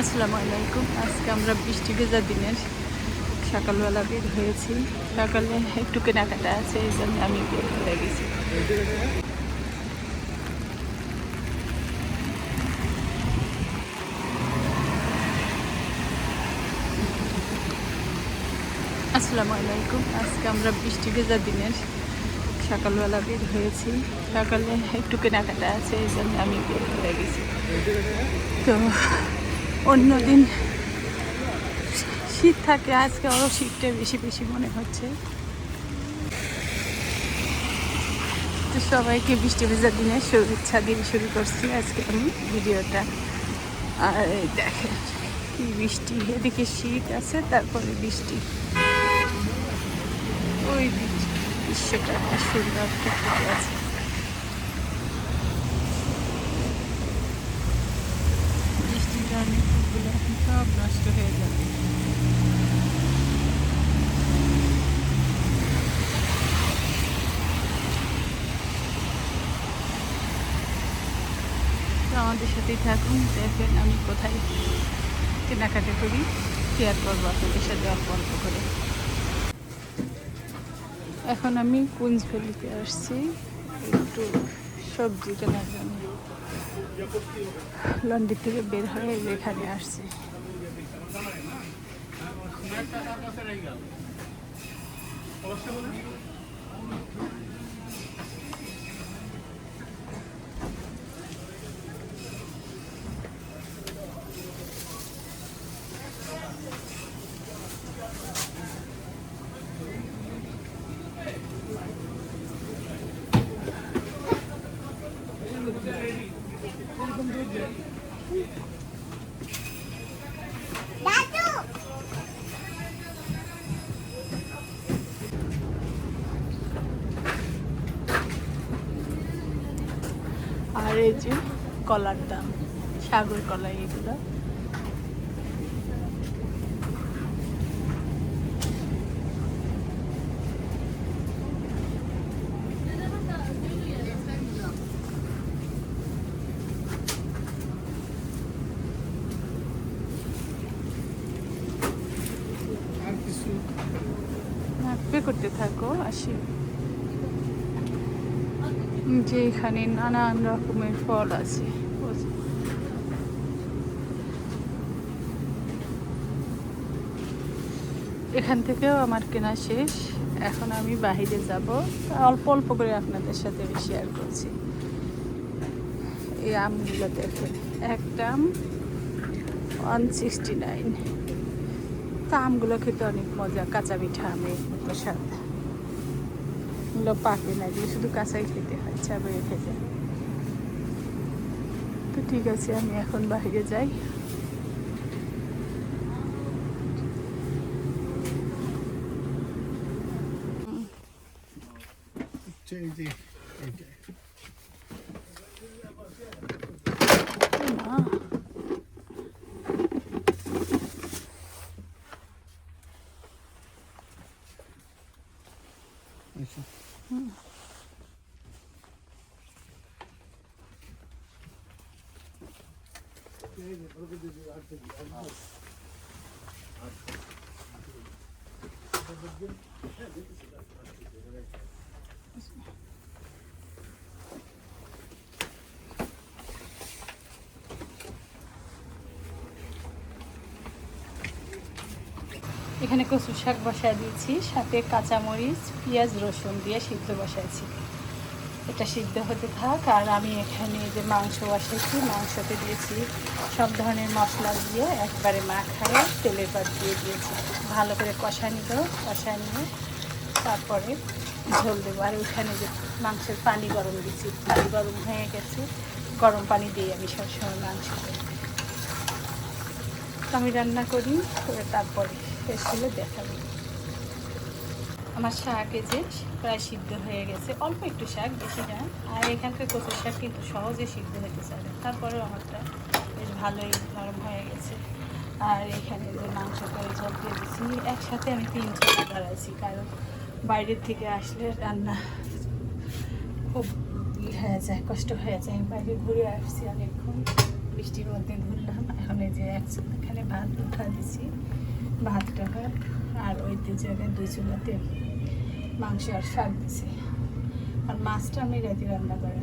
আসসালামু আলাইকুম। আজকে আমরা বৃষ্টি ভেজা দিনের সকালবেলা বের হয়েছি। সকালে একটু কেনাকাটা আছে, এই জন্য আমি বের হয়ে গেছি। আসসালামু আলাইকুম। আজকে আমরা বৃষ্টি ভেজা দিনের সকালবেলা বের হয়েছি। সকালে একটু কেনাকাটা আছে, এই জন্য আমি বের হয়ে গেছি। তো অন্যদিন শীত থাকে, আজকে আরও শীতটা বেশি বেশি মনে হচ্ছে। তো সবাইকে বৃষ্টি ভেজা দিনের শুভেচ্ছা দিয়ে শুরু করছি আজকে আমি ভিডিওটা। আর এই দেখেন কি বৃষ্টি, এদিকে শীত আছে তারপরে বৃষ্টি। ওই দৃশ্যটা একটা সুন্দর ফুটে আছে। বৃষ্টির কারণে ফুলগুলো এখন সব নষ্ট হয়ে যাবে। তো আমাদের সাথেই থাকুন, দেখবেন আমি কোথায় কেনাকাটা করি, শেয়ার করবো আপনাদের সাথে অল্প অল্প করে। এখন আমি কুঞ্জভ্যালিতে আসছি একটু সবজি কেনার জন্য। লন্ডি থেকে বের হয়ে এখানে আসছি। আর এই যে কলার দাম, সাগর কলা এগুলো। পে করতে থাকো, আসি। যে এখানে নানান রকমের ফল আছে। এখান থেকেও আমার কেনা শেষ। এখন আমি বাইরে যাব, অল্প অল্প করে আপনাদের সাথে শেয়ার করছি। এই আমগুলো দেখেন, একটা আম 169। তা আমগুলো খেতে অনেক মজা, কাঁচা মিঠা আমের মতো স্বাদ। এগুলো পাকে না, এগুলো শুধু কাঁচাই খেতে হয়, চাবিয়ে খেতে। তো ঠিক আছে, আমি এখন বাইরে যাই। এখানে কচু শাক বসায় দিয়েছি, সাথে কাঁচামরিচ, পেঁয়াজ, রসুন দিয়ে সিদ্ধ বসাইছি। এটা সিদ্ধ হতে থাক। আর আমি এখানে যে মাংস বসাইছি, মাংসতে দিয়েছি সব ধরনের মশলা দিয়ে একবারে মাখায় তেলের পাত দিয়ে দিয়েছি। ভালো করে কষা নিব, কষা নিয়ে তারপরে ঝোল দেবো। আর ওইখানে যে মাংসের পানি গরম দিচ্ছি, পানি গরম হয়ে গেছে, গরম পানি দিয়ে আমি সবসময় মাংস আমি রান্না করি। তারপরে শেষ হলে দেখাবো। আমার শাক যে প্রায় সিদ্ধ হয়ে গেছে, অল্প একটু শাক, বেশি না। আর এখানকার কচু শাক কিন্তু সহজে সিদ্ধ হতে চায় না, তারপরেও আমারটা বেশ ভালোই নরম হয়ে গেছে। আর এখানে যে মাংস করে ঝোল দিয়ে দিচ্ছি, একসাথে আমি 3 ঝোল ধরাইছি, কারণ বাইরের থেকে আসলে রান্না খুব হয়ে যায়, কষ্ট হয়ে যায়। বাইরে ঘুরে আসছি অনেকক্ষণ, বৃষ্টির মধ্যে ঘুরলাম। এখন এই যে এখানে ভাত উঠা দিছি, ভাতটা হোক, আর ওই 2 জায়গায় 2 চুলাতে মাংস আর শাক দিছি। আর মাছটা আমি রাতে রান্না করি।